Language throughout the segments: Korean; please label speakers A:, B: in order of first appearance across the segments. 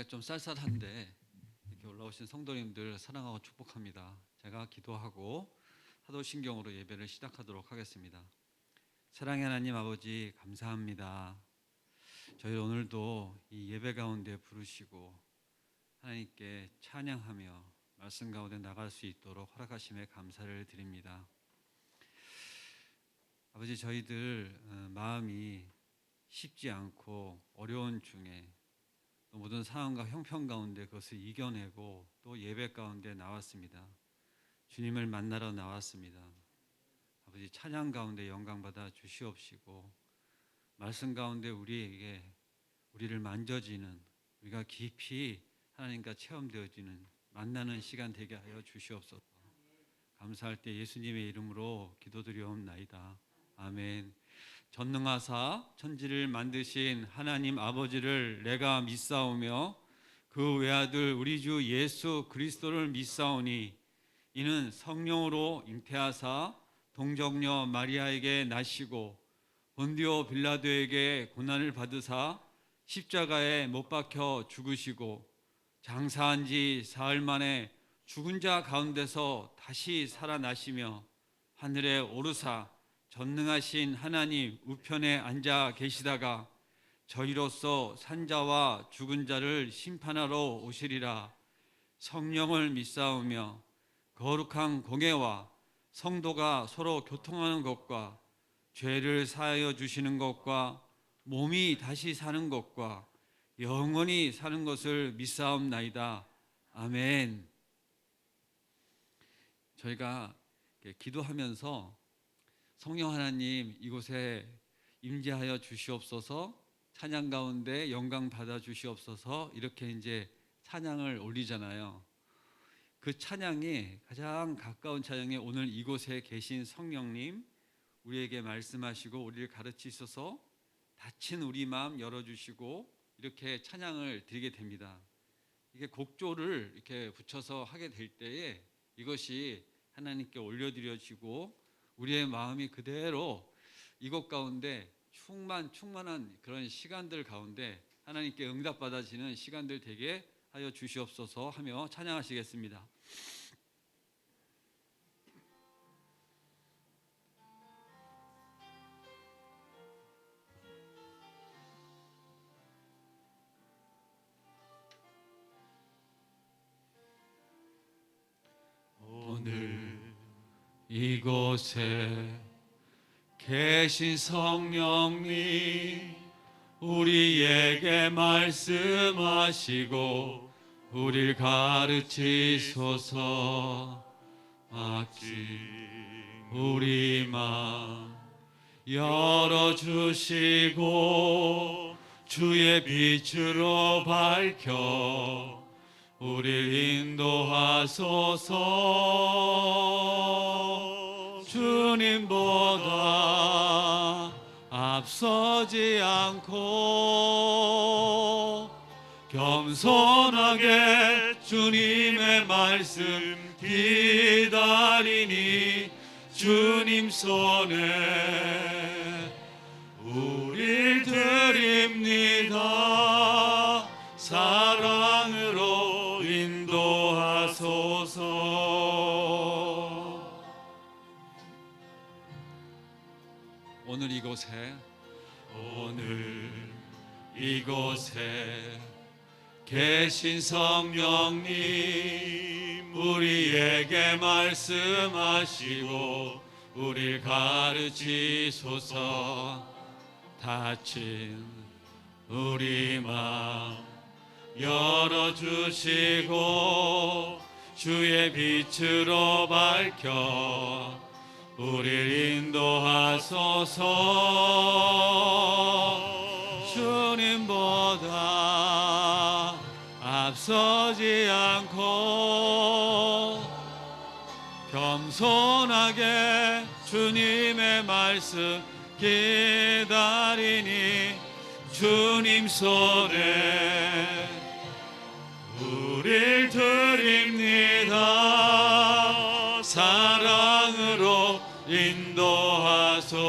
A: 좀 쌀쌀한데 이렇게 올라오신 성도님들 사랑하고 축복합니다. 제가 기도하고 사도신경으로 예배를 시작하도록 하겠습니다. 사랑의 하나님 아버지 감사합니다. 저희 오늘도 이 예배 가운데 부르시고 하나님께 찬양하며 말씀 가운데 나갈 수 있도록 허락하심에 감사를 드립니다. 아버지, 저희들 마음이 쉽지 않고 어려운 중에 또 모든 상황과 형편 가운데 그것을 이겨내고 또 예배 가운데 나왔습니다. 주님을 만나러 나왔습니다. 아버지, 찬양 가운데 영광 받아 주시옵시고 말씀 가운데 우리를 만져지는, 우리가 깊이 하나님과 체험되어지는 만나는 시간 되게 하여 주시옵소서. 감사할 때 예수님의 이름으로 기도드리옵나이다. 아멘. 전능하사 천지를 만드신 하나님 아버지를 내가 믿사오며 그 외아들 우리 주 예수 그리스도를 믿사오니 이는 성령으로 잉태하사 동정녀 마리아에게 나시고 본디오 빌라도에게 고난을 받으사 십자가에 못 박혀 죽으시고 장사한 지 사흘 만에 죽은 자 가운데서 다시 살아나시며 하늘에 오르사 전능하신 하나님 우편에 앉아 계시다가 저희로서 산자와 죽은 자를 심판하러 오시리라. 성령을 믿사오며 거룩한 공예와 성도가 서로 교통하는 것과 죄를 사하여 주시는 것과 몸이 다시 사는 것과 영원히 사는 것을 믿사옵나이다. 아멘. 저희가 기도하면서 성령 하나님 이곳에 임재하여 주시옵소서, 찬양 가운데 영광 받아 주시옵소서, 이렇게 이제 찬양을 올리잖아요. 그 찬양이 가장 가까운 찬양이 오늘 이곳에 계신 성령님 우리에게 말씀하시고 우리를 가르치셔서 닫힌 우리 마음 열어주시고 이렇게 찬양을 드리게 됩니다. 이게 곡조를 이렇게 붙여서 하게 될 때에 이것이 하나님께 올려드려지고 우리의 마음이 그대로 이곳 가운데 충만한 그런 시간들 가운데 하나님께 응답받아지는 시간들 되게 하여 주시옵소서 하며 찬양하시겠습니다. 오늘 이곳에 계신 성령님 우리에게 말씀하시고 우리를 가르치소서. 막힌 우리 마음 열어주시고 주의 빛으로 밝혀 우리를 인도하소서. 주님보다 앞서지 않고 겸손하게 주님의 말씀 기다리니 주님 손에 우릴 드립니다. 사랑으로 인도하소서. 오늘 이곳에 계신 성령님 우리에게 말씀하시고 우리를 가르치소서. 닫힌 우리 마음 열어주시고 주의 빛으로 밝혀 우리를 인도하소서. 주님보다 앞서지 않고 겸손하게 주님의 말씀 기다리니 주님 손에 우릴 드립니다. 사랑으로 인도하소서.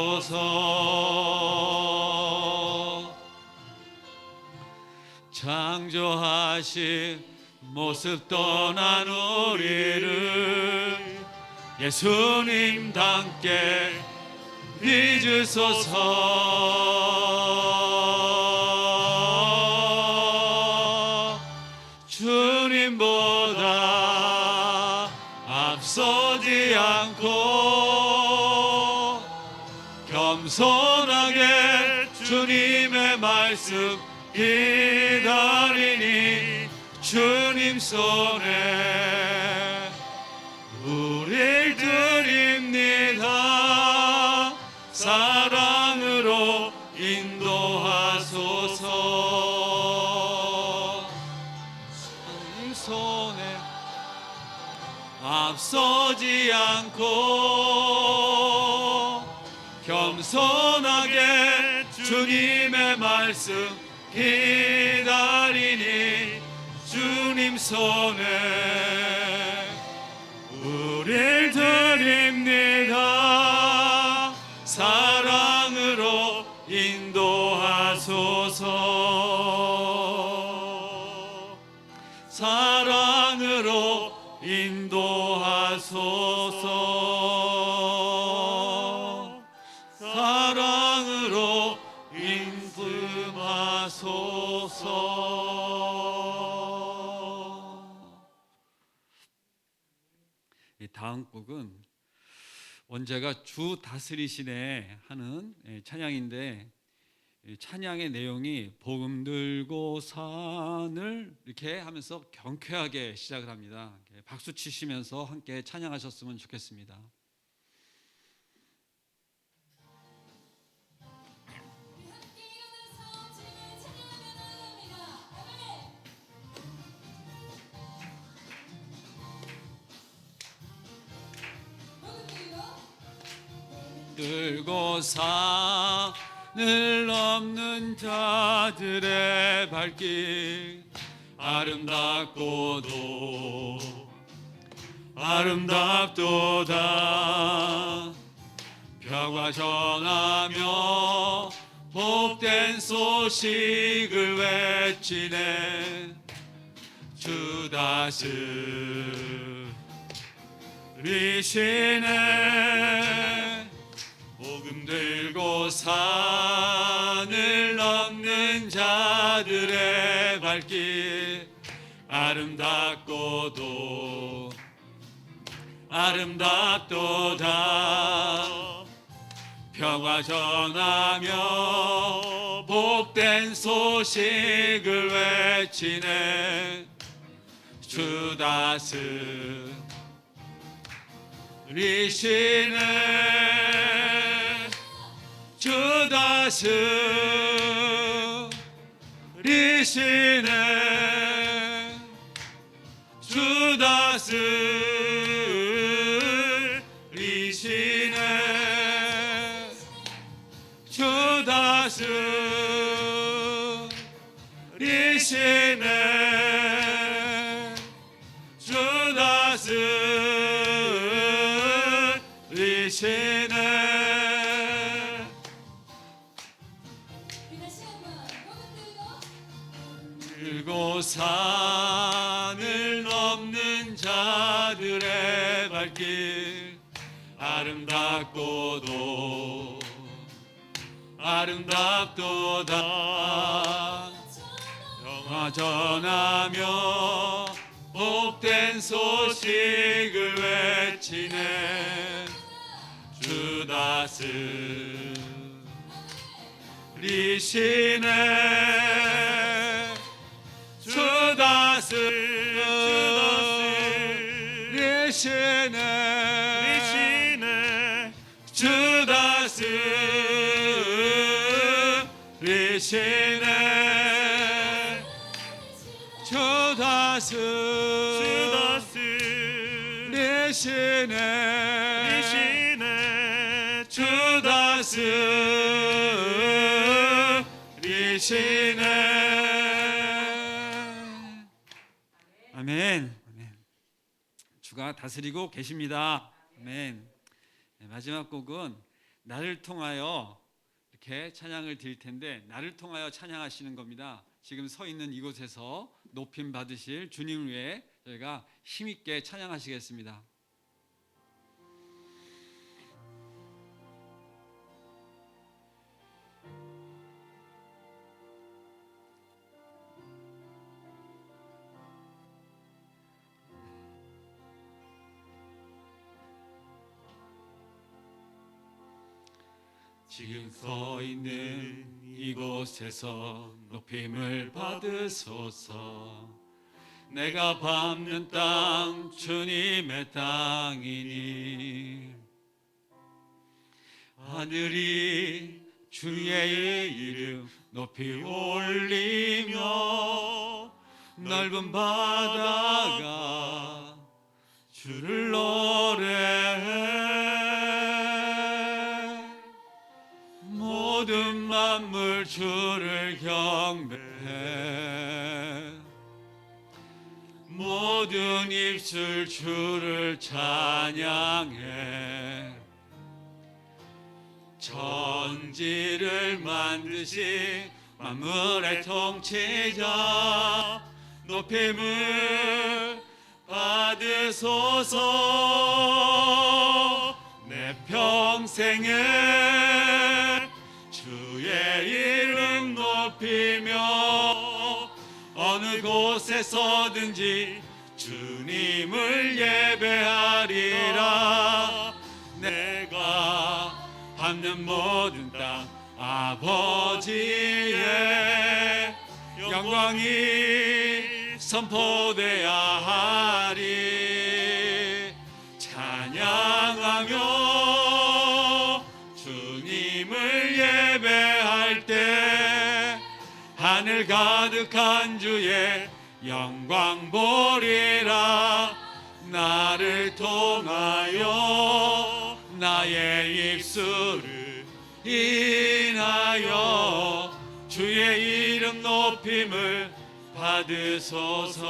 A: 창조하신 다시 모습 떠난 우리를 예수님 닮게 빚으소서. 주님보다 앞서지 않고 겸손하게 주님의 말씀 기다리니 주님 손에 우릴 드립니다. 사랑으로 인도하소서. 주님 손에 앞서지 않고 겸손하게 주님의 말씀 기다리니 주님 손에 우릴 드립니다. 사랑으로 인도하소서. 사랑으로 인도하소서. 사랑으로 인도하소서. 이 다음 곡은 원제가 주 다스리시네 하는 찬양인데, 찬양의 내용이 복음 들고 산을 이렇게 하면서 경쾌하게 시작을 합니다. 박수 치시면서 함께 찬양하셨으면 좋겠습니다. 들고 산을 넘는 자들의 발길 아름답고도 아름답도다. 벼가 전하며 복된 소식을 외치네. 주 다스리시네. 복음 들고 산을 넘는 자들의 발길 아름답고도 아름답도다. 평화 전하며 복된 소식을 외치네. 주 다스리시네. 주 다스리시네. 주 다스리시네. 주 다스리시네. 주 다스리시네. 들고 산을 넘는 자들의 발길 아름답고도 아름답도다. 평화 전하며 복된 소식을 외치네. 주 다스리시네. 주 다스리시네. 주 다스리시네. 주 다스리시네. 주 다스리시네. 아멘. 주가 다스리고 계십니다. 아멘. 마지막 곡은 나를 통하여 이렇게 찬양을 드릴 텐데, 나를 통하여 찬양하시는 겁니다. 지금 서 있는 이곳에서 높임 받으실 주님을 위해 저희가 힘있게 찬양하시겠습니다. 지금 서 있는 이곳에서 높임을 받으소서. 내가 밟는 땅 주님의 땅이니 하늘이 주의 이름 높이 올리며 넓은 바다가 주를 노래해. 모든 만물 주를 경배해. 모든 입술 주를 찬양해. 천지를 만드신 만물의 통치자 높임을 받으소서. 내 평생을 주의 이름 높이며 어느 곳에서든지 주님을 예배하리라. 내가 밟는 모든 땅 아버지의 영광이 선포되어야 하리. 찬양하며 주님을 예배할 때 하늘 가득한 주의 영광 보리라. 나를 통하여 나의 입술을 인하여 주의 이름 높임을 받으소서.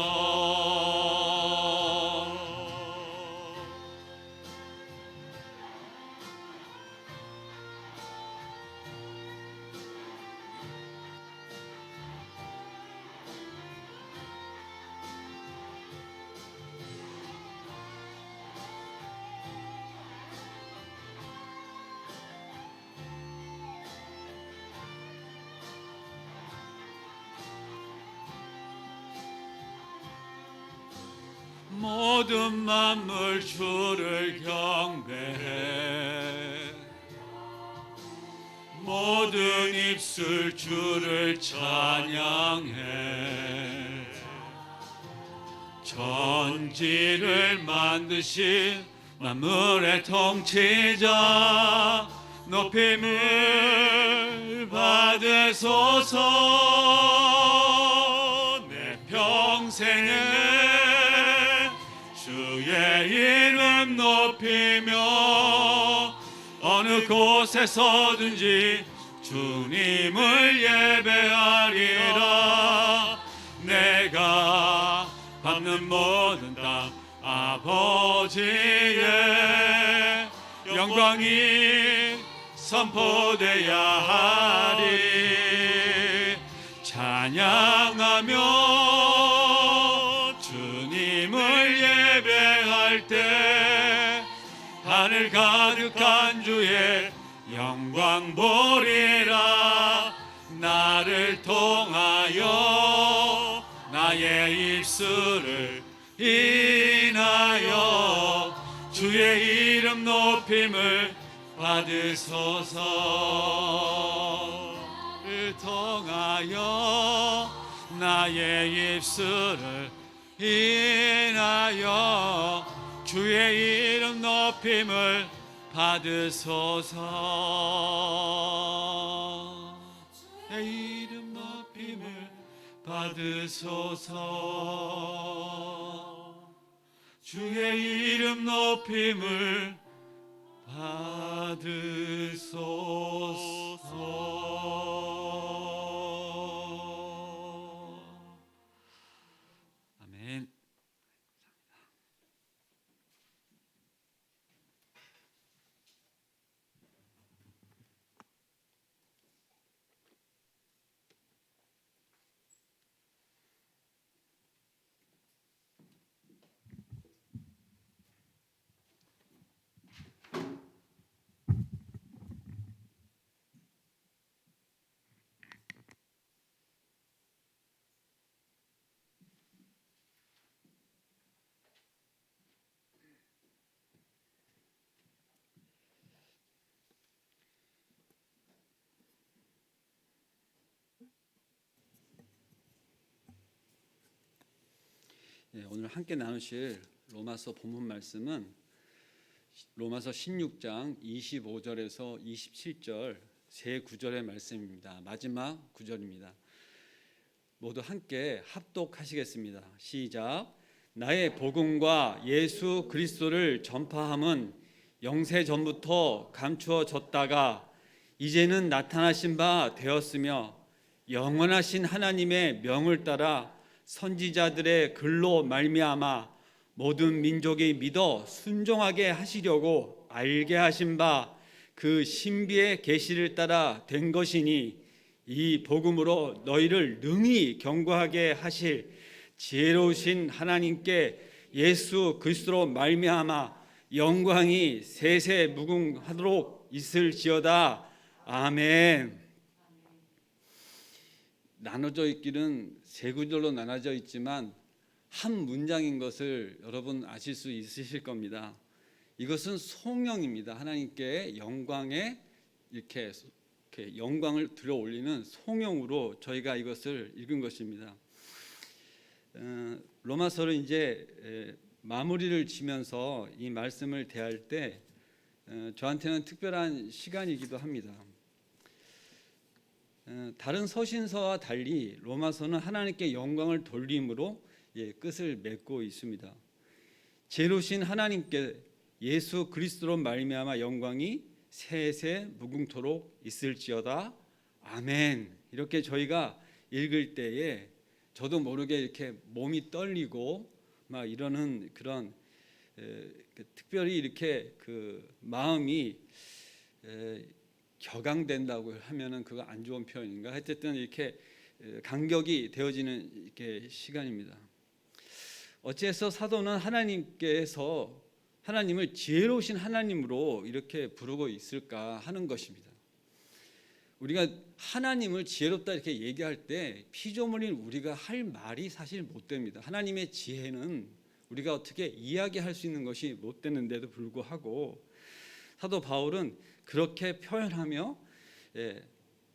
A: 모든 만물 주를 경배해. 모든 입술 주를 찬양해. 천지를 만드신 만물의 통치자 높임을 받으소서. 내 평생을 주의 이름 높이며 어느 곳에서든지 주님을 예배하리라. 내가 밟는 모든 땅 아버지의 영광이 선포되어야 하리. 찬양하며 주님을 예배할 때 하늘 가득한 주의 영광 보리라. 나를 통하여 나의 입술을 인하여 주의 이름 높임을 받으소서. 나를 통하여 나의 입술을 인하여 주의 이름 높임을 받으소서. 내 이름 높임을 받으소서. 주의 이름 높임을 받으소서. 아멘. 오늘 함께 나누실 로마서 본문 말씀은 로마서 16장 25절에서 27절 세 구절의 말씀입니다. 마지막 구절입니다. 모두 함께 합독하시겠습니다. 시작. 나의 복음과 예수 그리스도를 전파함은 영세 전부터 감추어졌다가 이제는 나타나신 바 되었으며 영원하신 하나님의 명을 따라 선지자들의 글로 말미암아 모든 민족이 믿어 순종하게 하시려고 알게 하신 바 그 신비의 계시를 따라 된 것이니 이 복음으로 너희를 능히 경고하게 하실 지혜로우신 하나님께 예수 그리스도로 말미암아 영광이 세세 무궁하도록 있을지어다. 아멘. 나눠져 있기는 세 구절로 나눠져 있지만 한 문장인 것을 여러분 아실 수 있으실 겁니다. 이것은 송영입니다. 하나님께 영광에 이렇게 영광을 들어 올리는 송영으로 저희가 이것을 읽은 것입니다. 로마서를 이제 마무리를 지면서 이 말씀을 대할 때 저한테는 특별한 시간이기도 합니다. 다른 서신서와 달리 로마서는 하나님께 영광을 돌림으로 끝을 맺고 있습니다. 제로신 하나님께 예수 그리스도로 말미암아 영광이 세세 무궁토록 있을지어다. 아멘. 이렇게 저희가 읽을 때에 저도 모르게 이렇게 몸이 떨리고 막 이러는 그런 특별히 이렇게 그 마음이 격앙된다고 하면은 그거 안 좋은 표현인가? 어쨌든 이렇게 간격이 되어지는 이렇게 시간입니다. 어째서 사도는 하나님을 지혜로우신 하나님으로 이렇게 부르고 있을까 하는 것입니다. 우리가 하나님을 지혜롭다 이렇게 얘기할 때 피조물인 우리가 할 말이 사실 못 됩니다. 하나님의 지혜는 우리가 어떻게 이야기할 수 있는 것이 못 되는데도 불구하고 사도 바울은 그렇게 표현하며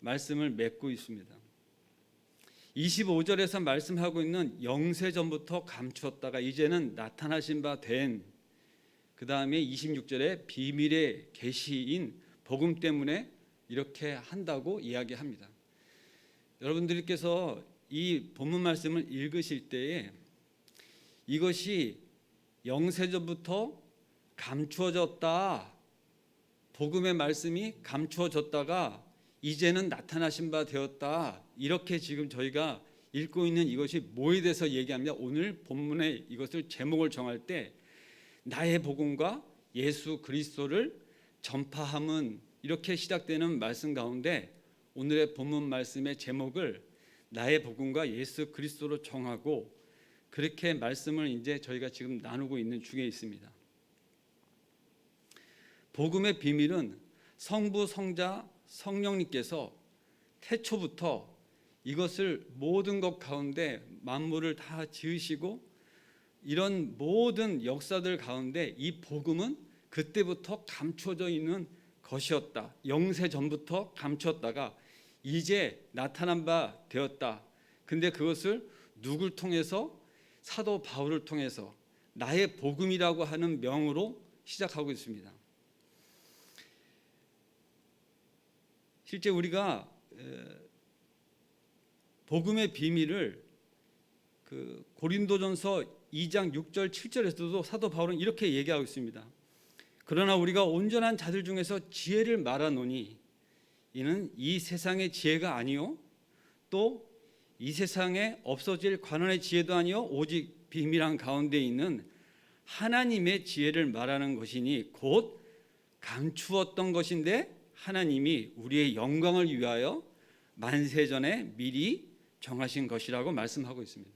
A: 말씀을 맺고 있습니다. 25절에서 말씀하고 있는 영세전부터 감추었다가 이제는 나타나신 바 된, 그 다음에 26절에 비밀의 계시인 복음 때문에 이렇게 한다고 이야기합니다. 여러분들께서 이 본문 말씀을 읽으실 때에 이것이 영세전부터 감추어졌다, 복음의 말씀이 감추어졌다가 이제는 나타나신 바 되었다, 이렇게 지금 저희가 읽고 있는 이것이 뭐에 대해서 얘기합니다. 오늘 본문에 이것을 제목을 정할 때 나의 복음과 예수 그리스도를 전파함은 이렇게 시작되는 말씀 가운데 오늘의 본문 말씀의 제목을 나의 복음과 예수 그리스도로 정하고 그렇게 말씀을 이제 저희가 지금 나누고 있는 중에 있습니다. 복음의 비밀은 성부, 성자, 성령님께서 태초부터 이것을 모든 것 가운데 만물을 다 지으시고 이런 모든 역사들 가운데 이 복음은 그때부터 감춰져 있는 것이었다. 영세 전부터 감췄다가 이제 나타난 바 되었다. 근데 그것을 누굴 통해서? 사도 바울을 통해서 나의 복음이라고 하는 명으로 시작하고 있습니다. 실제 우리가 복음의 비밀을 그 고린도전서 2장 6절 7절에서도 사도 바울은 이렇게 얘기하고 있습니다. 그러나 우리가 온전한 자들 중에서 지혜를 말하노니 이는 이 세상의 지혜가 아니요 또 이 세상에 없어질 관원의 지혜도 아니요 오직 비밀한 가운데 있는 하나님의 지혜를 말하는 것이니 곧 감추었던 것인데 하나님이 우리의 영광을 위하여 만세전에 미리 정하신 것이라고 말씀하고 있습니다.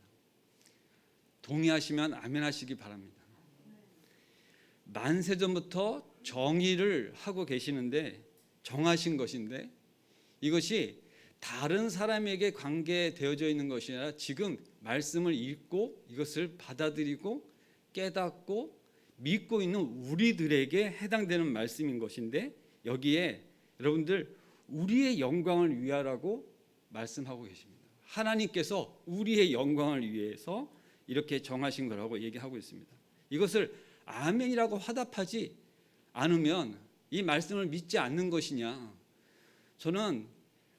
A: 동의하시면 아멘 하시기 바랍니다. 만세전부터 정의를 하고 계시는데 정하신 것인데 이것이 다른 사람에게 관계되어져 있는 것이 아니라 지금 말씀을 읽고 이것을 받아들이고 깨닫고 믿고 있는 우리들에게 해당되는 말씀인 것인데 여기에 여러분들 우리의 영광을 위하라고 말씀하고 계십니다. 하나님께서 우리의 영광을 위해서
B: 이렇게 정하신 거라고 얘기하고 있습니다. 이것을 아멘이라고 화답하지 않으면 이 말씀을 믿지 않는 것이냐? 저는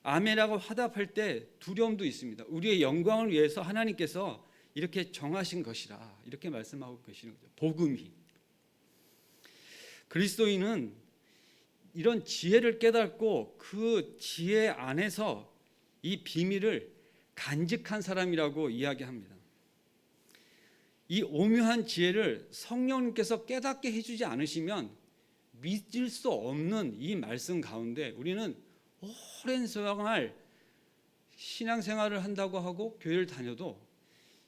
B: 아멘이라고 화답할 때 두려움도 있습니다. 우리의 영광을 위해서 하나님께서 이렇게 정하신 것이라 이렇게 말씀하고 계시는 거죠. 복음이. 그리스도인은 이런 지혜를 깨닫고 그 지혜 안에서 이 비밀을 간직한 사람이라고 이야기합니다. 이 오묘한 지혜를 성령님께서 깨닫게 해주지 않으시면 믿을 수 없는 이 말씀 가운데 우리는 오랜 세월 신앙생활을 한다고 하고 교회를 다녀도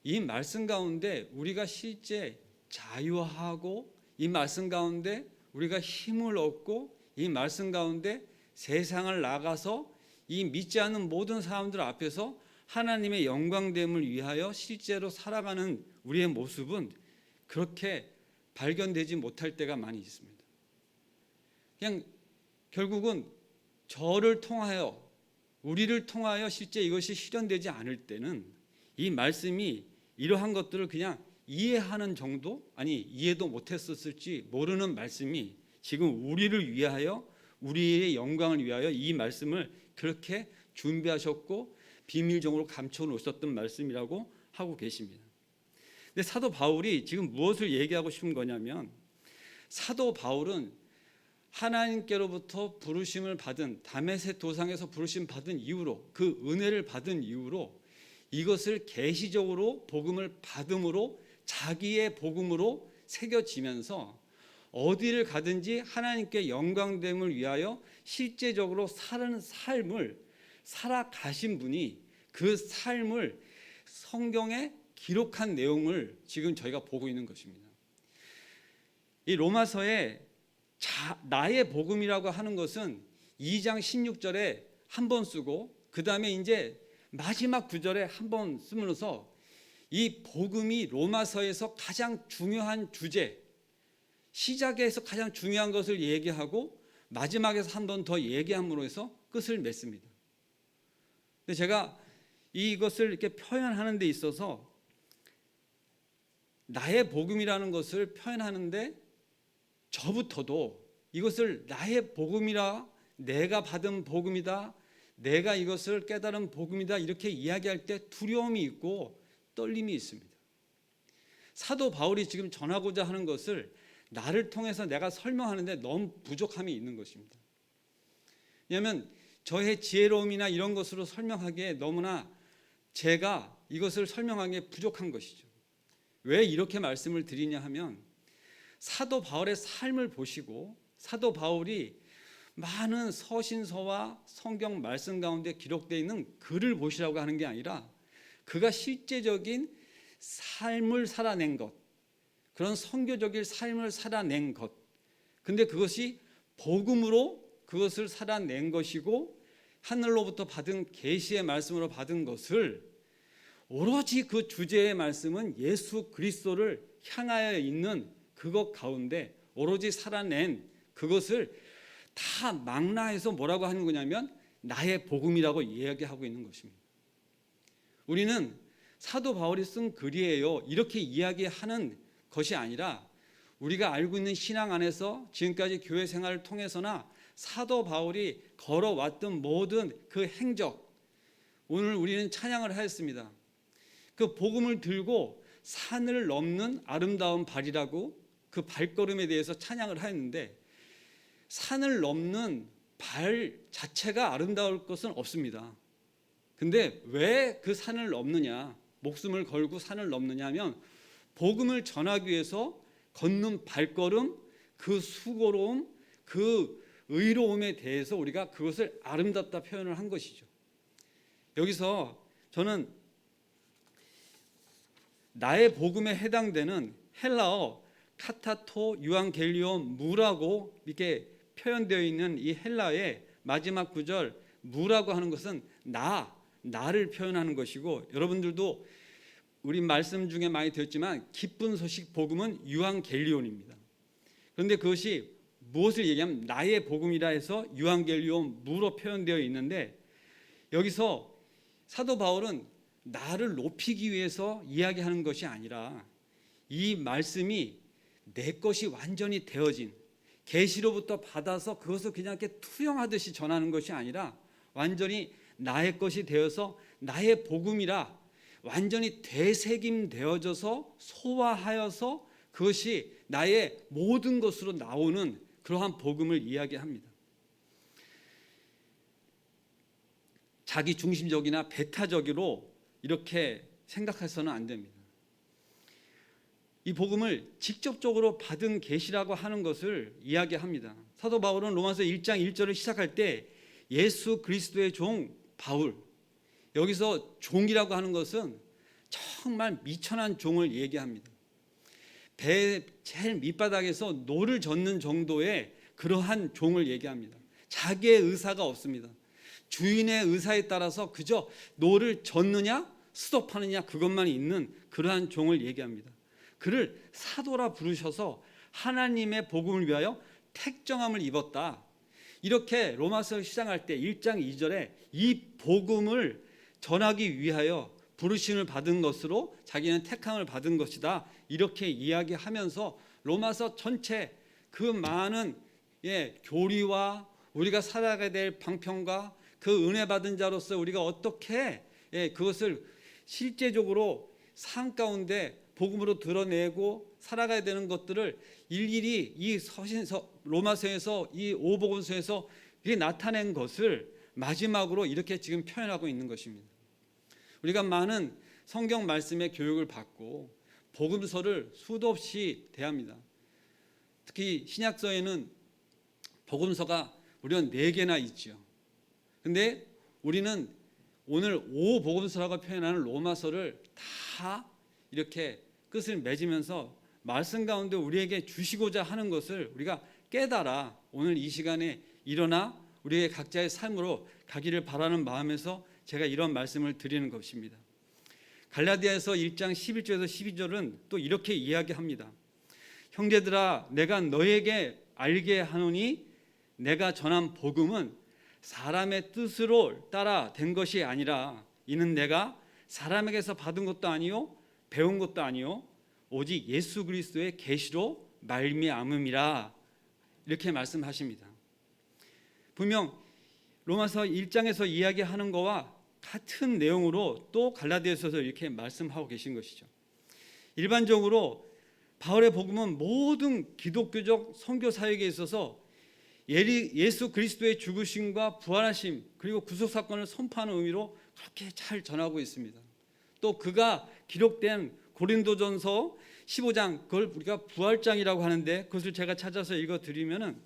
B: 이 말씀 가운데 우리가 실제 자유하고 이 말씀 가운데 우리가 힘을 얻고 이 말씀 가운데 세상을 나가서 이 믿지 않는 모든 사람들 앞에서 하나님의 영광됨을 위하여 실제로 살아가는 우리의 모습은 그렇게 발견되지 못할 때가 많이 있습니다. 그냥 결국은 저를 통하여 우리를 통하여 실제 이것이 실현되지 않을 때는 이 말씀이 이러한 것들을 그냥 이해하는 정도, 아니 이해도 못했었을지 모르는 말씀이 지금 우리를 위하여 우리의 영광을 위하여 이 말씀을 그렇게 준비하셨고 비밀정으로 감춰 놓으셨던 말씀이라고 하고 계십니다. 근데 사도 바울이 지금 무엇을 얘기하고 싶은 거냐면 사도 바울은 하나님께로부터 부르심을 받은 다메섹 도상에서 부르심 받은 이후로 그 은혜를 받은 이후로 이것을 계시적으로 복음을 받음으로 자기의 복음으로 새겨지면서 어디를 가든지 하나님께 영광됨을 위하여 실제적으로 사는 삶을 살아가신 분이 그 삶을 성경에 기록한 내용을 지금 저희가 보고 있는 것입니다. 이 로마서에 나의 복음이라고 하는 것은 2장 16절에 한 번 쓰고 그 다음에 이제 마지막 구절에 한 번 쓰면서 이 복음이 로마서에서 가장 중요한 주제, 시작에서 가장 중요한 것을 얘기하고 마지막에서 한 번 더 얘기함으로 해서 끝을 맺습니다. 근데 제가 이것을 이렇게 표현하는 데 있어서 나의 복음이라는 것을 표현하는데 저부터도 이것을 나의 복음이라, 내가 받은 복음이다, 내가 이것을 깨달은 복음이다 이렇게 이야기할 때 두려움이 있고 떨림이 있습니다. 사도 바울이 지금 전하고자 하는 것을 나를 통해서 내가 설명하는데 너무 부족함이 있는 것입니다. 왜냐하면 저의 지혜로움이나 이런 것으로 설명하기에 너무나 제가 이것을 설명하기에 부족한 것이죠. 왜 이렇게 말씀을 드리냐 하면 사도 바울의 삶을 보시고 사도 바울이 많은 서신서와 성경 말씀 가운데 기록되어 있는 글을 보시라고 하는 게 아니라 그가 실제적인 삶을 살아낸 것, 그런 선교적인 삶을 살아낸 것, 근데 그것이 복음으로 그것을 살아낸 것이고 하늘로부터 받은 계시의 말씀으로 받은 것을 오로지 그 주제의 말씀은 예수 그리스도를 향하여 있는 그것 가운데 오로지 살아낸 그것을 다 망라해서 뭐라고 하는 거냐면 나의 복음이라고 이야기하고 있는 것입니다. 우리는 사도 바울이 쓴 글이에요 이렇게 이야기하는 것이 아니라 우리가 알고 있는 신앙 안에서 지금까지 교회 생활을 통해서나 사도 바울이 걸어왔던 모든 그 행적, 오늘 우리는 찬양을 하였습니다. 그 복음을 들고 산을 넘는 아름다운 발이라고 그 발걸음에 대해서 찬양을 하였는데 산을 넘는 발 자체가 아름다울 것은 없습니다. 근데 왜 그 산을 넘느냐, 목숨을 걸고 산을 넘느냐 하면 복음을 전하기 위해서 걷는 발걸음, 그 수고로움, 그 의로움에 대해서 우리가 그것을 아름답다 표현을 한 것이죠. 여기서 저는 나의 복음에 해당되는 헬라어 카타토 유앙겔리온 무라고 이렇게 표현되어 있는 이 헬라의 마지막 구절 무라고 하는 것은 나를 표현하는 것이고 여러분들도 우리 말씀 중에 많이 들었지만 기쁜 소식 복음은 유앙겔리온입니다. 그런데 그것이 무엇을 얘기하면 나의 복음이라 해서 유앙겔리온 무로 표현되어 있는데 여기서 사도 바울은 나를 높이기 위해서 이야기하는 것이 아니라 이 말씀이 내 것이 완전히 되어진 계시로부터 받아서 그것을 그냥 이렇게 투영하듯이 전하는 것이 아니라 완전히 나의 것이 되어서 나의 복음이라 완전히 되새김되어져서 소화하여서 그것이 나의 모든 것으로 나오는 그러한 복음을 이야기합니다. 자기 중심적이나 배타적으로 이렇게 생각해서는 안 됩니다. 이 복음을 직접적으로 받은 계시라고 하는 것을 이야기합니다. 사도 바울은 로마서 1장 1절을 시작할 때 예수 그리스도의 종 바울, 여기서 종이라고 하는 것은 정말 미천한 종을 얘기합니다. 배 제일 밑바닥에서 노를 젓는 정도의 그러한 종을 얘기합니다. 자기의 의사가 없습니다. 주인의 의사에 따라서 그저 노를 젓느냐 스톱하느냐 그것만 있는 그러한 종을 얘기합니다. 그를 사도라 부르셔서 하나님의 복음을 위하여 택정함을 입었다. 이렇게 로마서를 시작할 때 1장 2절에 이 복음을 전하기 위하여 부르심을 받은 것으로 자기는 택함을 받은 것이다. 이렇게 이야기하면서 로마서 전체 그 많은 교리와 우리가 살아가야 될 방편과 그 은혜 받은 자로서 우리가 어떻게 그것을 실제적으로 삶 가운데 복음으로 드러내고 살아가야 되는 것들을 일일이 이 로마서에서 이 오복음서에서 나타낸 것을 마지막으로 이렇게 지금 표현하고 있는 것입니다. 우리가 많은 성경 말씀의 교육을 받고 복음서를 수도 없이 대합니다. 특히 신약서에는 복음서가 무려 4개나 있죠. 근데 우리는 오늘 5복음서라고 표현하는 로마서를 다 이렇게 끝을 맺으면서 말씀 가운데 우리에게 주시고자 하는 것을 우리가 깨달아 오늘 이 시간에 일어나 우리의 각자의 삶으로 가기를 바라는 마음에서 제가 이런 말씀을 드리는 것입니다. 갈라디아서 1장 11절에서 12절은 또 이렇게 이야기합니다. 형제들아 내가 너에게 알게 하노니 내가 전한 복음은 사람의 뜻으로 따라 된 것이 아니라 이는 내가 사람에게서 받은 것도 아니요 배운 것도 아니요 오직 예수 그리스도의 계시로 말미암음이라 이렇게 말씀하십니다. 분명 로마서 1장에서 이야기하는 것과 같은 내용으로 또 갈라디아서에서 이렇게 말씀하고 계신 것이죠. 일반적으로 바울의 복음은 모든 기독교적 선교 사역에 있어서 예수 그리스도의 죽으심과 부활하심 그리고 구속 사건을 선포하는 의미로 그렇게 잘 전하고 있습니다. 또 그가 기록된 고린도전서 15장 그걸 우리가 부활장이라고 하는데 그것을 제가 찾아서 읽어드리면은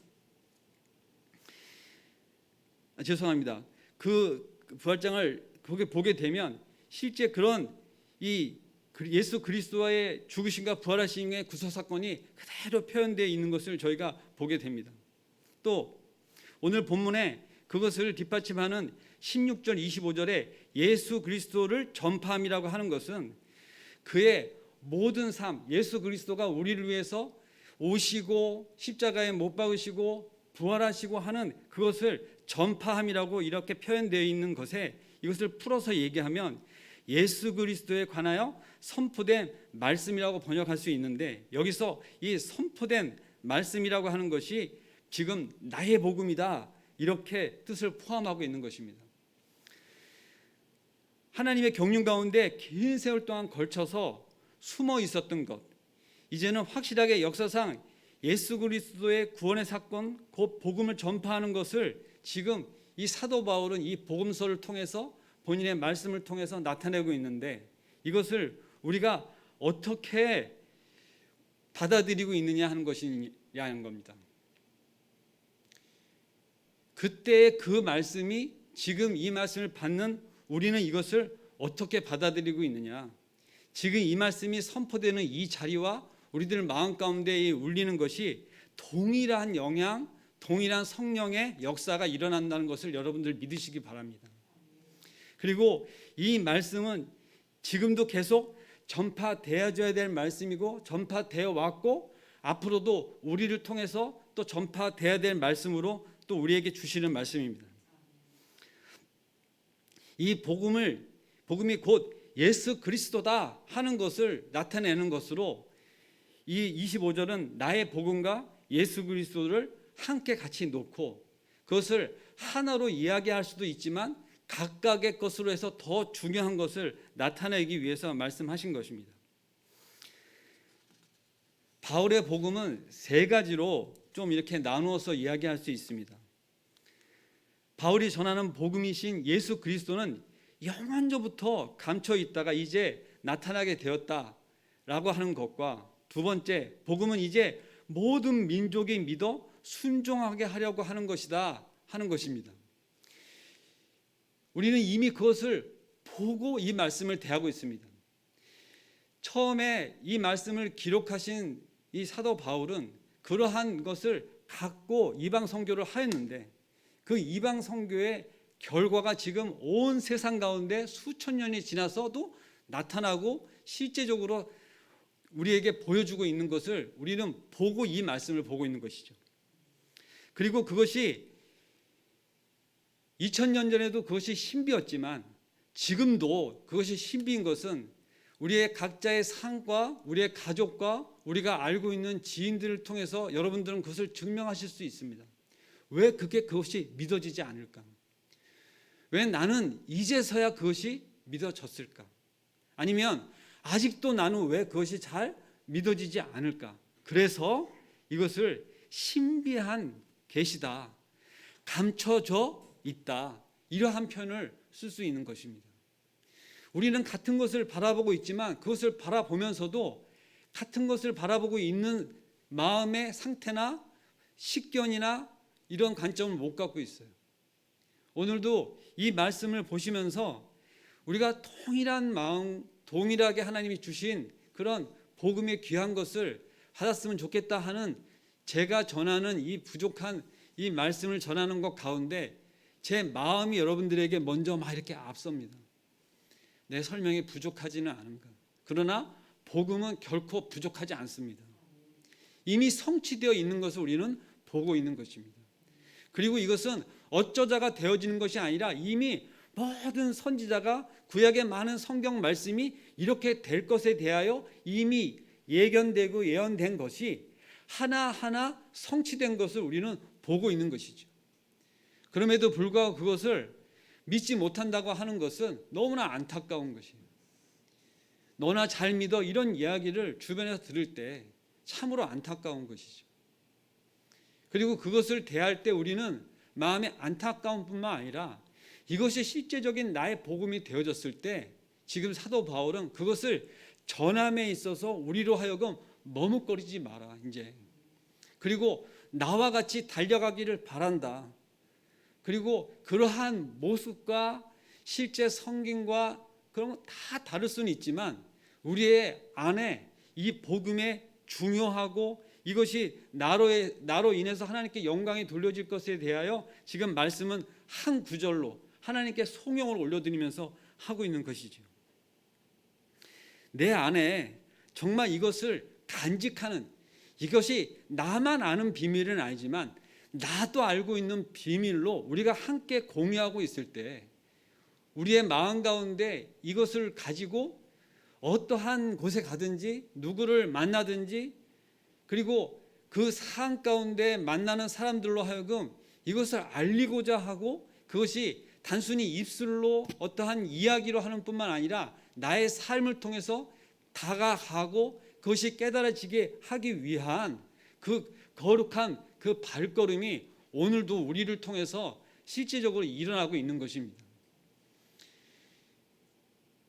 B: 죄송합니다. 그 부활장을 거기 보게 되면 실제 그런 이 예수 그리스도의 죽으심과 부활하심의 구속 사건이 그대로 표현되어 있는 것을 저희가 보게 됩니다. 또 오늘 본문에 그것을 뒷받침하는 16절 25절에 예수 그리스도를 전파함이라고 하는 것은 그의 모든 삶 예수 그리스도가 우리를 위해서 오시고 십자가에 못 박으시고 부활하시고 하는 그것을 전파함이라고 이렇게 표현되어 있는 것에 이것을 풀어서 얘기하면 예수 그리스도에 관하여 선포된 말씀이라고 번역할 수 있는데 여기서 이 선포된 말씀이라고 하는 것이 지금 나의 복음이다 이렇게 뜻을 포함하고 있는 것입니다. 하나님의 경륜 가운데 긴 세월 동안 걸쳐서 숨어 있었던 것 이제는 확실하게 역사상 예수 그리스도의 구원의 사건 곧 복음을 전파하는 것을 지금 이 사도 바울은 이 복음서를 통해서 본인의 말씀을 통해서 나타내고 있는데 이것을 우리가 어떻게 받아들이고 있느냐 하는 것이냐는 겁니다. 그때의 그 말씀이 지금 이 말씀을 받는 우리는 이것을 어떻게 받아들이고 있느냐. 지금 이 말씀이 선포되는 이 자리와 우리들 마음 가운데 울리는 것이 동일한 영향, 동일한 성령의 역사가 일어난다는 것을 여러분들 믿으시기 바랍니다. 그리고 이 말씀은 지금도 계속 전파되어져야 될 말씀이고 전파되어 왔고 앞으로도 우리를 통해서 또 전파되어야 될 말씀으로 또 우리에게 주시는 말씀입니다. 이 복음이 곧 예수 그리스도다 하는 것을 나타내는 것으로 이 25절은 나의 복음과 예수 그리스도를 함께 같이 놓고 그것을 하나로 이야기할 수도 있지만 각각의 것으로 해서 더 중요한 것을 나타내기 위해서 말씀하신 것입니다. 바울의 복음은 세 가지로 좀 이렇게 나누어서 이야기할 수 있습니다. 바울이 전하는 복음이신 예수 그리스도는 영원전부터 감춰 있다가 이제 나타나게 되었다라고 하는 것과 두 번째, 복음은 이제 모든 민족이 믿어 순종하게 하려고 하는 것이다 하는 것입니다. 우리는 이미 그것을 보고 이 말씀을 대하고 있습니다. 처음에 이 말씀을 기록하신 이 사도 바울은 그러한 것을 갖고 이방 선교를 하였는데 그 이방 선교의 결과가 지금 온 세상 가운데 수천 년이 지나서도 나타나고 실제적으로 우리에게 보여주고 있는 것을 우리는 보고 이 말씀을 보고 있는 것이죠. 그리고 그것이 2000년 전에도 그것이 신비였지만 지금도 그것이 신비인 것은 우리의 각자의 삶과 우리의 가족과 우리가 알고 있는 지인들을 통해서 여러분들은 그것을 증명하실 수 있습니다. 왜 그것이 믿어지지 않을까? 왜 나는 이제서야 그것이 믿어졌을까? 아니면 아직도 나는 왜 그것이 잘 믿어지지 않을까? 그래서 이것을 신비한 계시다, 감춰져 있다, 이러한 표현을 쓸 수 있는 것입니다. 우리는 같은 것을 바라보고 있지만 그것을 바라보면서도 같은 것을 바라보고 있는 마음의 상태나 식견이나 이런 관점을 못 갖고 있어요. 오늘도 이 말씀을 보시면서 우리가 통일한 마음, 동일하게 하나님이 주신 그런 복음의 귀한 것을 받았으면 좋겠다 하는 제가 전하는 이 부족한 이 말씀을 전하는 것 가운데 제 마음이 여러분들에게 먼저 막 이렇게 앞섭니다. 내 설명이 부족하지는 않은가. 그러나 복음은 결코 부족하지 않습니다. 이미 성취되어 있는 것을 우리는 보고 있는 것입니다. 그리고 이것은 어쩌다가 되어지는 것이 아니라 이미 모든 선지자가 구약의 많은 성경 말씀이 이렇게 될 것에 대하여 이미 예견되고 예언된 것이 하나하나 성취된 것을 우리는 보고 있는 것이죠. 그럼에도 불구하고 그것을 믿지 못한다고 하는 것은 너무나 안타까운 것이에요. 너나 잘 믿어 이런 이야기를 주변에서 들을 때 참으로 안타까운 것이죠. 그리고 그것을 대할 때 우리는 마음의 안타까움뿐만 아니라 이것이 실제적인 나의 복음이 되어졌을 때 지금 사도 바울은 그것을 전함에 있어서 우리로 하여금 머뭇거리지 마라 이제. 그리고 나와 같이 달려가기를 바란다. 그리고 그러한 모습과 실제 성김과 그런 거 다 다를 수는 있지만 우리의 안에 이 복음의 중요하고 이것이 나로 인해서 하나님께 영광이 돌려질 것에 대하여 지금 말씀은 한 구절로 하나님께 송영을 올려드리면서 하고 있는 것이죠. 내 안에 정말 이것을 간직하는, 이것이 나만 아는 비밀은 아니지만 나도 알고 있는 비밀로 우리가 함께 공유하고 있을 때 우리의 마음 가운데 이것을 가지고 어떠한 곳에 가든지 누구를 만나든지 그리고 그 상황 가운데 만나는 사람들로 하여금 이것을 알리고자 하고 그것이 단순히 입술로 어떠한 이야기로 하는 뿐만 아니라 나의 삶을 통해서 다가가고 그것이 깨달아지게 하기 위한 그 거룩한 그 발걸음이 오늘도 우리를 통해서 실제적으로 일어나고 있는 것입니다.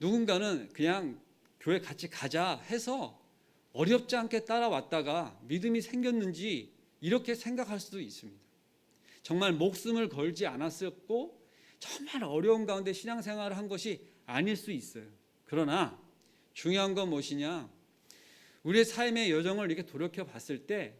B: 누군가는 그냥 교회 같이 가자 해서 어렵지 않게 따라왔다가 믿음이 생겼는지 이렇게 생각할 수도 있습니다. 정말 목숨을 걸지 않았었고 정말 어려운 가운데 신앙생활을 한 것이 아닐 수 있어요. 그러나 중요한 건 무엇이냐? 우리의 삶의 여정을 이렇게 돌이켜 봤을 때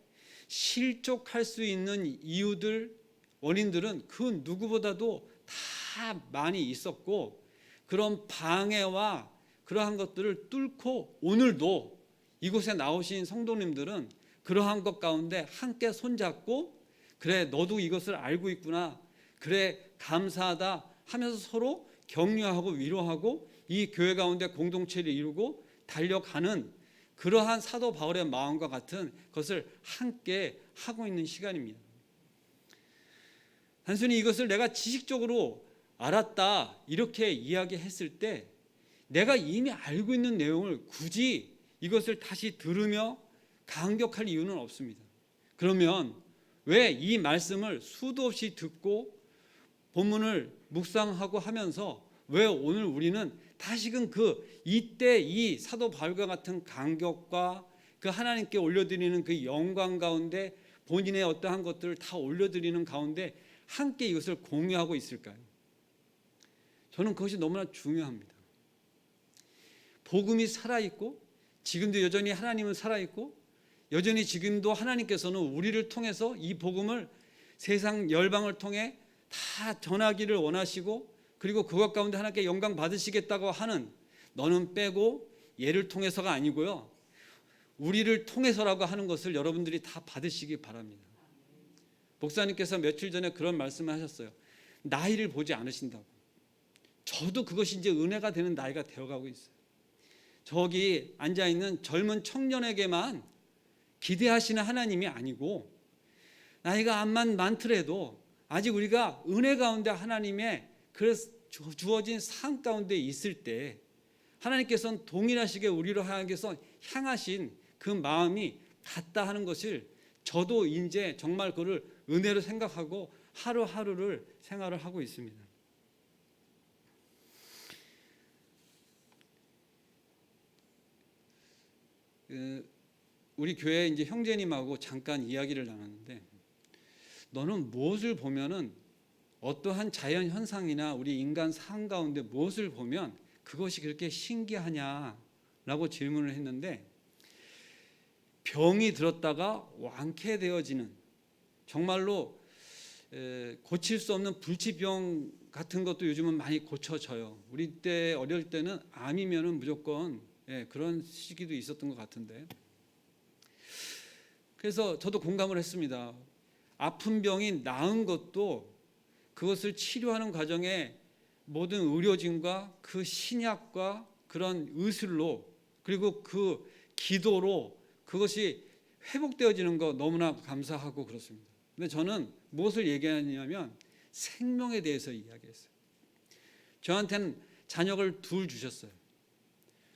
B: 실족할 수 있는 이유들, 원인들은 그 누구보다도 다 많이 있었고 그런 방해와 그러한 것들을 뚫고 오늘도 이곳에 나오신 성도님들은 그러한 것 가운데 함께 손잡고 그래 너도 이것을 알고 있구나, 그래 감사하다 하면서 서로 격려하고 위로하고 이 교회 가운데 공동체를 이루고 달려가는 그러한 사도 바울의 마음과 같은 것을 함께 하고 있는 시간입니다. 단순히 이것을 내가 지식적으로 알았다 이렇게 이야기했을 때 내가 이미 알고 있는 내용을 굳이 이것을 다시 들으며 감격할 이유는 없습니다. 그러면 왜 이 말씀을 수도 없이 듣고 본문을 묵상하고 하면서 왜 오늘 우리는 다시금 이때 이 사도 바울과 같은 감격과 그 하나님께 올려드리는 그 영광 가운데 본인의 어떠한 것들을 다 올려드리는 가운데 함께 이것을 공유하고 있을까요? 저는 그것이 너무나 중요합니다. 복음이 살아있고 지금도 여전히 하나님은 살아있고 여전히 지금도 하나님께서는 우리를 통해서 이 복음을 세상 열방을 통해 다 전하기를 원하시고 그리고 그것 가운데 하나님께 영광 받으시겠다고 하는 너는 빼고 얘를 통해서가 아니고요. 우리를 통해서라고 하는 것을 여러분들이 다 받으시기 바랍니다. 목사님께서 며칠 전에 그런 말씀을 하셨어요. 나이를 보지 않으신다고. 저도 그것이 이제 은혜가 되는 나이가 되어가고 있어요. 저기 앉아있는 젊은 청년에게만 기대하시는 하나님이 아니고 나이가 암만 많더라도 아직 우리가 은혜 가운데 하나님의 주어진 삶 가운데 있을 때 하나님께서는 동일하시게 우리로 하여금서 향하신 그 마음이 같다 하는 것을 저도 이제 정말 그를 은혜로 생각하고 하루하루를 생활을 하고 있습니다. 우리 교회 이제 형제님하고 잠깐 이야기를 나눴는데 너는 무엇을 보면은 어떠한 자연 현상이나 우리 인간 삶 가운데 무엇을 보면 그것이 그렇게 신기하냐라고 질문을 했는데 병이 들었다가 완쾌되어지는 정말로 고칠 수 없는 불치병 같은 것도 요즘은 많이 고쳐져요. 우리 때 어릴 때는 암이면은 무조건 그런 시기도 있었던 것 같은데 그래서 저도 공감을 했습니다. 아픈 병이 나은 것도 그것을 치료하는 과정에 모든 의료진과 그 신약과 그런 의술로 그리고 그 기도로 그것이 회복되어지는 거 너무나 감사하고 그렇습니다. 근데 저는 무엇을 얘기하냐면 생명에 대해서 이야기했어요. 저한테는 자녀를 둘 주셨어요.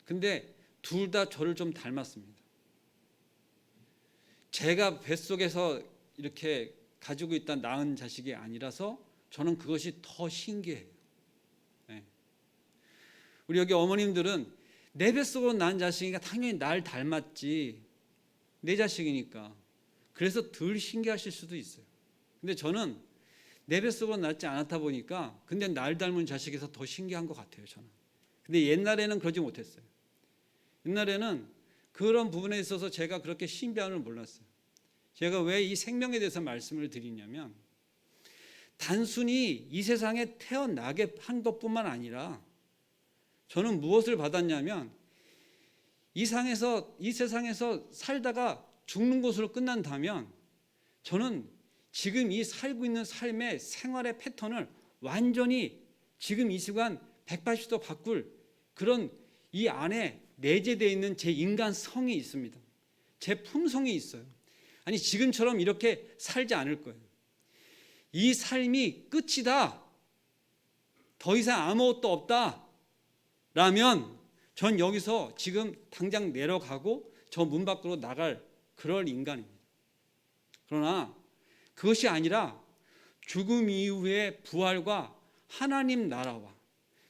B: 근데 둘 다 저를 좀 닮았습니다. 제가 뱃속에서 이렇게 가지고 있다 낳은 자식이 아니라서 저는 그것이 더 신기해요. 우리 여기 어머님들은 내 뱃속으로 낳은 자식이니까 당연히 날 닮았지. 내 자식이니까. 그래서 덜 신기하실 수도 있어요. 근데 저는 내 뱃속으로 낳지 않았다 보니까 근데 날 닮은 자식에서 더 신기한 것 같아요. 저는. 근데 옛날에는 그러지 못했어요. 옛날에는 그런 부분에 있어서 제가 그렇게 신비함을 몰랐어요. 제가 왜 이 생명에 대해서 말씀을 드리냐면 단순히 이 세상에 태어나게 한 것뿐만 아니라 저는 무엇을 받았냐면 이 세상에서 살다가 죽는 것으로 끝난다면 저는 지금 이 살고 있는 삶의 생활의 패턴을 완전히 지금 이 시간 180도 바꿀 그런 이 안에 내재되어 있는 제 인간성이 있습니다. 제 품성이 있어요. 아니 지금처럼 이렇게 살지 않을 거예요. 이 삶이 끝이다. 더 이상 아무것도 없다. 라면 전 여기서 지금 당장 내려가고 저 문 밖으로 나갈 그럴 인간입니다. 그러나 그것이 아니라 죽음 이후의 부활과 하나님 나라와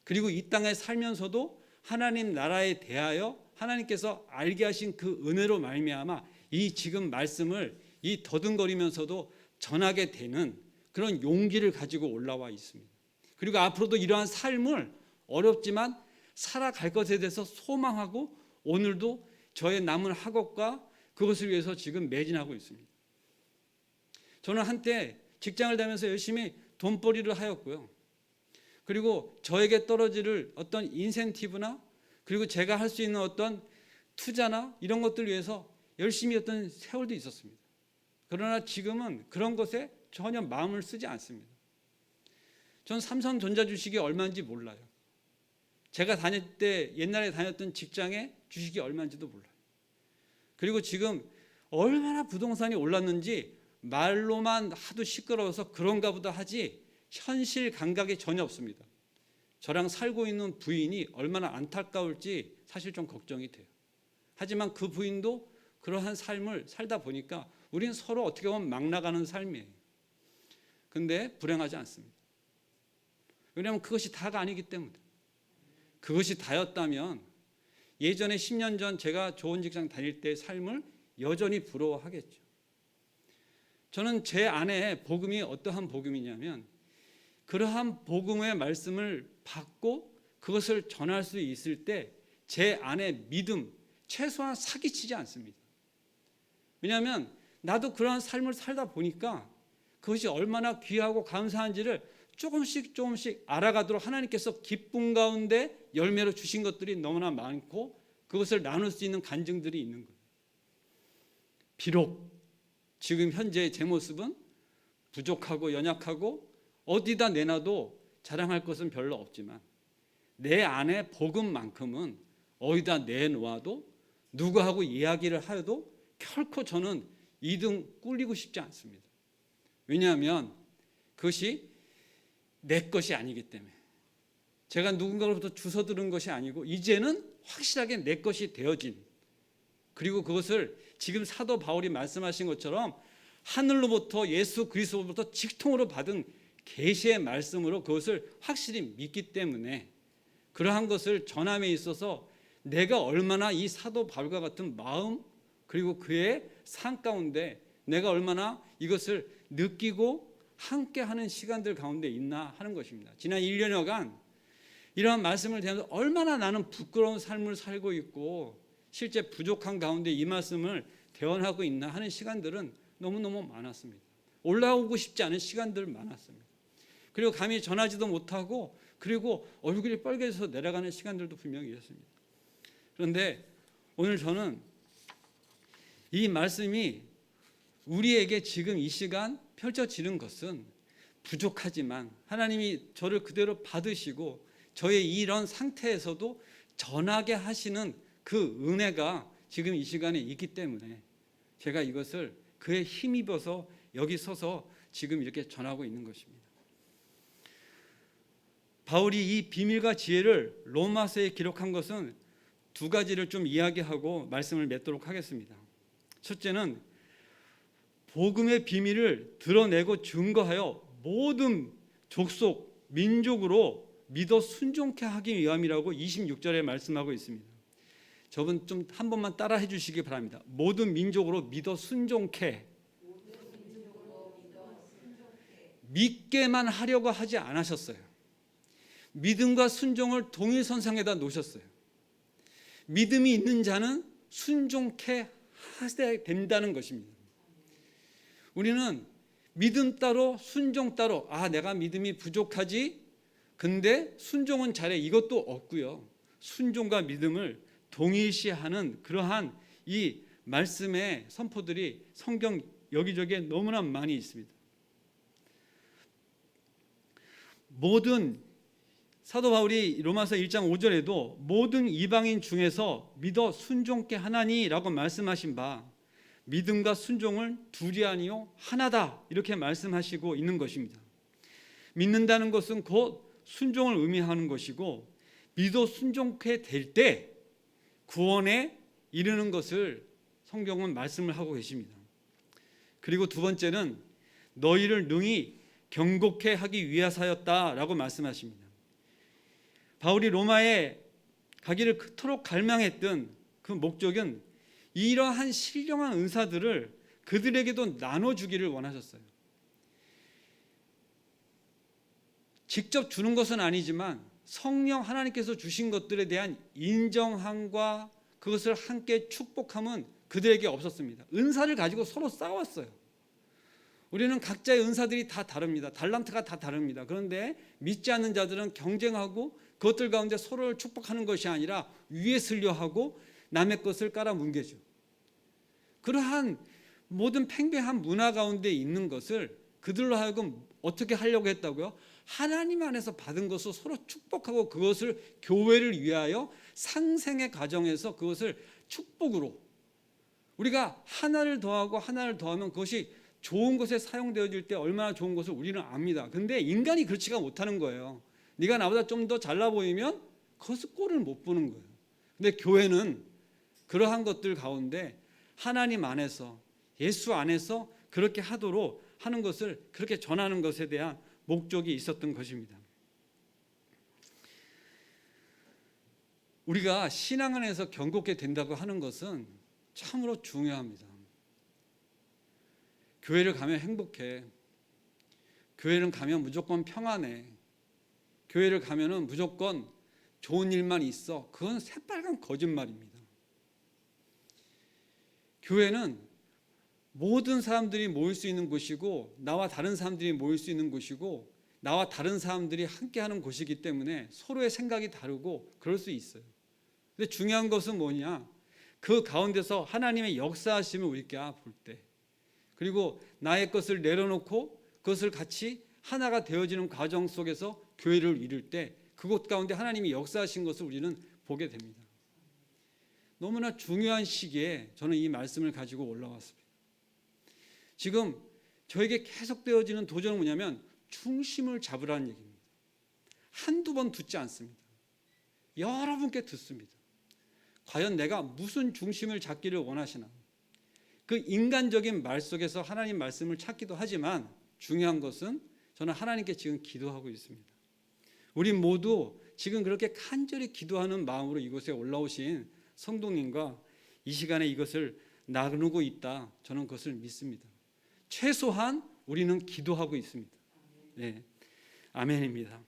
B: 그리고 이 땅에 살면서도 하나님 나라에 대하여 하나님께서 알게 하신 그 은혜로 말미암아 이 지금 말씀을 이 더듬거리면서도 전하게 되는 그런 용기를 가지고 올라와 있습니다. 그리고 앞으로도 이러한 삶을 어렵지만 살아갈 것에 대해서 소망하고 오늘도 저의 남은 학업과 그것을 위해서 지금 매진하고 있습니다. 저는 한때 직장을 다니면서 열심히 돈벌이를 하였고요. 그리고 저에게 떨어질 어떤 인센티브나 그리고 제가 할 수 있는 어떤 투자나 이런 것들 위해서 열심히 했던 세월도 있었습니다. 그러나 지금은 그런 것에 전혀 마음을 쓰지 않습니다. 전 삼성전자 주식이 얼마인지 몰라요. 제가 옛날에 다녔던 직장에 주식이 얼마인지도 몰라요. 그리고 지금 얼마나 부동산이 올랐는지 말로만 하도 시끄러워서 그런가 보다 하지 현실 감각이 전혀 없습니다. 저랑 살고 있는 부인이 얼마나 안타까울지 사실 좀 걱정이 돼요. 하지만 그 부인도 그러한 삶을 살다 보니까 우리는 서로 어떻게 보면 막 나가는 삶이에요. 근데 불행하지 않습니다. 왜냐하면 그것이 다가 아니기 때문에. 그것이 다였다면 예전에 10년 전 제가 좋은 직장 다닐 때의 삶을 여전히 부러워하겠죠. 저는 제 안에 복음이 어떠한 복음이냐면 그러한 복음의 말씀을 받고 그것을 전할 수 있을 때 제 안에 믿음 최소한 사기치지 않습니다. 왜냐하면 나도 그러한 삶을 살다 보니까 그것이 얼마나 귀하고 감사한지를 조금씩 알아가도록 하나님께서 기쁨 가운데 열매로 주신 것들이 너무나 많고 그것을 나눌 수 있는 간증들이 있는 거예요. 비록 지금 현재의 제 모습은 부족하고 연약하고 어디다 내놔도 자랑할 것은 별로 없지만 내 안에 복음만큼은 어디다 내놓아도 누구하고 이야기를 하여도 결코 저는 2등 꿀리고 싶지 않습니다. 왜냐하면 그것이 내 것이 아니기 때문에 제가 누군가로부터 주워 들은 것이 아니고 이제는 확실하게 내 것이 되어진, 그리고 그것을 지금 사도 바울이 말씀하신 것처럼 하늘로부터 예수 그리스도로부터 직통으로 받은 계시의 말씀으로 그것을 확실히 믿기 때문에 그러한 것을 전함에 있어서 내가 얼마나 이 사도 바울과 같은 마음 그리고 그의 삶 가운데 내가 얼마나 이것을 느끼고 함께하는 시간들 가운데 있나 하는 것입니다. 지난 1년여간 이러한 말씀을 대하면서 얼마나 나는 부끄러운 삶을 살고 있고 실제 부족한 가운데 이 말씀을 대언하고 있나 하는 시간들은 너무너무 많았습니다. 올라오고 싶지 않은 시간들 많았습니다. 그리고 감히 전하지도 못하고 그리고 얼굴이 빨개져서 내려가는 시간들도 분명히 있었습니다. 그런데 오늘 저는 이 말씀이 우리에게 지금 이 시간 펼쳐지는 것은 부족하지만 하나님이 저를 그대로 받으시고 저의 이런 상태에서도 전하게 하시는 그 은혜가 지금 이 시간에 있기 때문에 제가 이것을 그에 힘입어서 여기 서서 지금 이렇게 전하고 있는 것입니다. 바울이 이 비밀과 지혜를 로마서에 기록한 것은 두 가지를 좀 이야기하고 말씀을 맺도록 하겠습니다. 첫째는 복음의 비밀을 드러내고 증거하여 모든 족속, 민족으로 믿어 순종케 하기 위함이라고 26절에 말씀하고 있습니다. 저분 좀 한 번만 따라해 주시기 바랍니다. 모든 민족으로 믿어 순종케. 믿게만 하려고 하지 않으셨어요. 믿음과 순종을 동일선상에다 놓으셨어요. 믿음이 있는 자는 순종케 하셔야 된다는 것입니다. 우리는 믿음 따로 순종 따로, 내가 믿음이 부족하지 근데 순종은 잘해, 이것도 없고요. 순종과 믿음을 동일시하는 그러한 이 말씀의 선포들이 성경 여기저기에 너무나 많이 있습니다. 모든 사도 바울이 로마서 1장 5절에도 모든 이방인 중에서 믿어 순종케 하나니라고 말씀하신 바 믿음과 순종을 둘이 아니요 하나다 이렇게 말씀하시고 있는 것입니다. 믿는다는 것은 곧 순종을 의미하는 것이고 믿어 순종케 될 때 구원에 이르는 것을 성경은 말씀을 하고 계십니다. 그리고 두 번째는 너희를 능히 경고케 하기 위하사였다라고 말씀하십니다. 바울이 로마에 가기를 그토록 갈망했던 그 목적은 이러한 신령한 은사들을 그들에게도 나눠주기를 원하셨어요. 직접 주는 것은 아니지만 성령 하나님께서 주신 것들에 대한 인정함과 그것을 함께 축복함은 그들에게 없었습니다. 은사를 가지고 서로 싸웠어요. 우리는 각자의 은사들이 다 다릅니다. 달란트가 다 다릅니다. 그런데 믿지 않는 자들은 경쟁하고 그것들 가운데 서로를 축복하는 것이 아니라 위에 쓰려 하고 남의 것을 깔아뭉개죠. 그러한 모든 팽배한 문화 가운데 있는 것을 그들로 하여금 어떻게 하려고 했다고요? 하나님 안에서 받은 것을 서로 축복하고 그것을 교회를 위하여 상생의 과정에서 그것을 축복으로 우리가 하나를 더하고 하나를 더하면 그것이 좋은 것에 사용되어질 때 얼마나 좋은 것을 우리는 압니다. 근데 인간이 그렇지가 못하는 거예요. 네가 나보다 좀 더 잘나 보이면 그것을 꼴을 못 보는 거예요. 근데 교회는 그러한 것들 가운데 하나님 안에서 예수 안에서 그렇게 하도록 하는 것을 그렇게 전하는 것에 대한 목적이 있었던 것입니다. 우리가 신앙 안에서 경고케 된다고 하는 것은 참으로 중요합니다. 교회를 가면 행복해. 교회를 가면 무조건 평안해. 교회를 가면은 무조건 좋은 일만 있어. 그건 새빨간 거짓말입니다. 교회는 모든 사람들이 모일 수 있는 곳이고 나와 다른 사람들이 모일 수 있는 곳이고 나와 다른 사람들이 함께하는 곳이기 때문에 서로의 생각이 다르고 그럴 수 있어요. 근데 중요한 것은 뭐냐? 그 가운데서 하나님의 역사하심을 우리가 볼 때, 그리고 나의 것을 내려놓고 그것을 같이 하나가 되어지는 과정 속에서 교회를 이룰 때 그곳 가운데 하나님이 역사하신 것을 우리는 보게 됩니다. 너무나 중요한 시기에 저는 이 말씀을 가지고 올라왔습니다. 지금 저에게 계속되어지는 도전은 뭐냐면 중심을 잡으라는 얘기입니다. 한두 번 듣지 않습니다. 여러분께 듣습니다. 과연 내가 무슨 중심을 잡기를 원하시나? 그 인간적인 말 속에서 하나님 말씀을 찾기도 하지만 중요한 것은 저는 하나님께 지금 기도하고 있습니다. 우리 모두 지금 그렇게 간절히 기도하는 마음으로 이곳에 올라오신 성도님과 이 시간에 이것을 나누고 있다. 저는 그것을 믿습니다. 최소한 우리는 기도하고 있습니다. 네, 아멘입니다.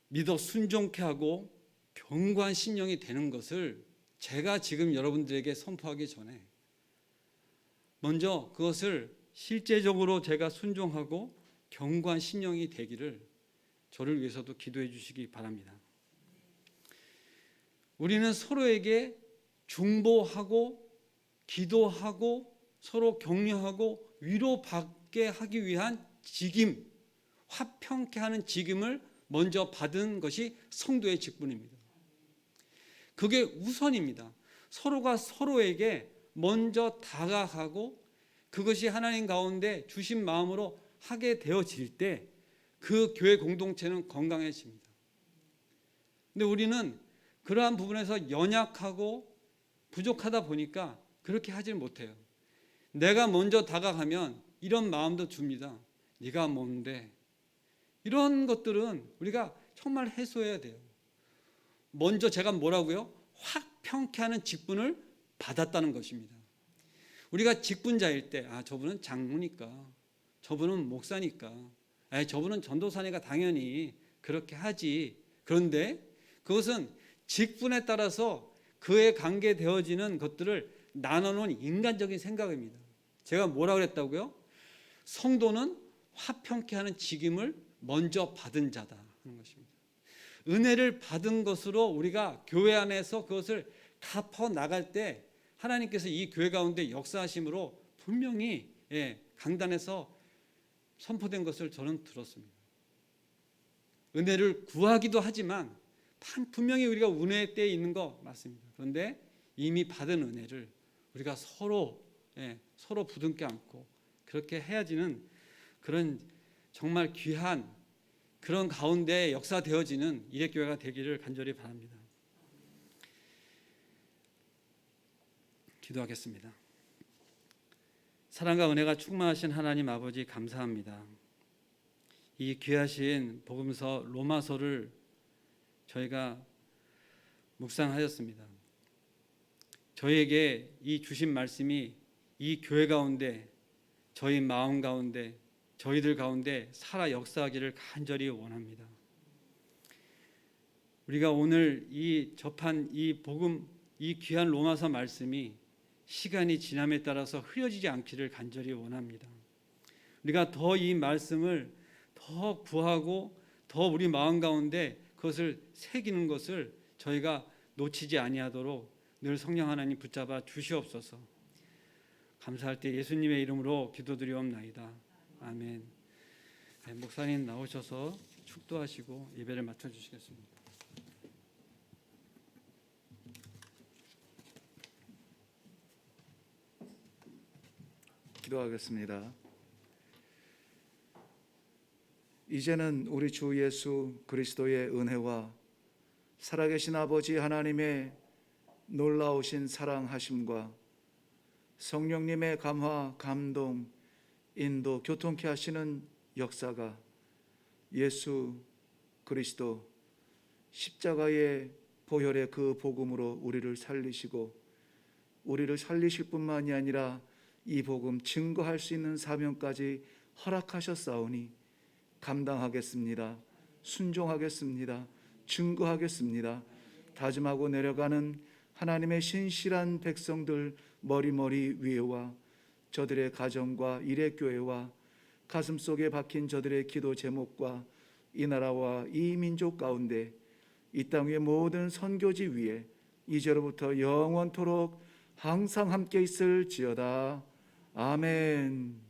B: 믿어 순종케 하고 견고한 심령이 되는 것을 제가 지금 여러분들에게 선포하기 전에 먼저 그것을 실제적으로 제가 순종하고 견고한 심령이 되기를 저를 위해서도 기도해 주시기 바랍니다. 우리는 서로에게 중보하고 기도하고 서로 격려하고 위로받게 하기 위한 직임, 화평케 하는 직임을 먼저 받은 것이 성도의 직분입니다. 그게 우선입니다. 서로가 서로에게 먼저 다가가고 그것이 하나님 가운데 주신 마음으로 하게 되어질 때 그 교회 공동체는 건강해집니다. 근데 우리는 그러한 부분에서 연약하고 부족하다 보니까 그렇게 하질 못해요. 내가 먼저 다가가면 이런 마음도 줍니다. 네가 뭔데? 이런 것들은 우리가 정말 해소해야 돼요. 먼저 제가 뭐라고요? 화평케 하는 직분을 받았다는 것입니다. 우리가 직분자일 때 저분은 장로니까, 저분은 목사니까, 저분은 전도사니까 당연히 그렇게 하지. 그런데 그것은 직분에 따라서 그에 관계되어지는 것들을 나눠놓은 인간적인 생각입니다. 제가 뭐라 그랬다고요? 성도는 화평케 하는 직임을 먼저 받은 자다 하는 것입니다. 은혜를 받은 것으로 우리가 교회 안에서 그것을 갚아 나갈 때 하나님께서 이 교회 가운데 역사하심으로 분명히 강단에서 선포된 것을 저는 들었습니다. 은혜를 구하기도 하지만 분명히 우리가 은혜의 때에 있는 거 맞습니다. 그런데 이미 받은 은혜를 우리가 서로 부둥켜 안고 그렇게 해야지는 그런 정말 귀한 그런 가운데 역사되어지는 일회교회가 되기를 간절히 바랍니다. 기도하겠습니다. 사랑과 은혜가 충만하신 하나님 아버지 감사합니다. 이 귀하신 복음서 로마서를 저희가 묵상하였습니다. 저희에게 이 주신 말씀이 이 교회 가운데 저희 마음 가운데 저희들 가운데 살아 역사하기를 간절히 원합니다. 우리가 오늘 이 접한 이 복음, 이 귀한 로마서 말씀이 시간이 지남에 따라서 흐려지지 않기를 간절히 원합니다. 우리가 더 이 말씀을 더 구하고 더 우리 마음 가운데 그것을 새기는 것을 저희가 놓치지 아니하도록 늘 성령 하나님 붙잡아 주시옵소서. 감사할 때 예수님의 이름으로 기도드리옵나이다. 아멘. 네, 목사님 나오셔서 축도하시고 예배를 맡아주시겠습니다.
C: 기도하겠습니다. 이제는 우리 주 예수 그리스도의 은혜와 살아계신 아버지 하나님의 놀라우신 사랑하심과 성령님의 감화, 감동, 인도, 교통케 하시는 역사가 예수 그리스도 십자가의 보혈의 그 복음으로 우리를 살리시고 우리를 살리실 뿐만이 아니라 이 복음 증거할 수 있는 사명까지 허락하셨사오니 감당하겠습니다. 순종하겠습니다. 증거하겠습니다. 다짐하고 내려가는 하나님의 신실한 백성들 머리머리 위에와 저들의 가정과 일회교회와 가슴속에 박힌 저들의 기도 제목과 이 나라와 이 민족 가운데 이 땅 위의 모든 선교지 위에 이제로부터 영원토록 항상 함께 있을지어다. 아멘.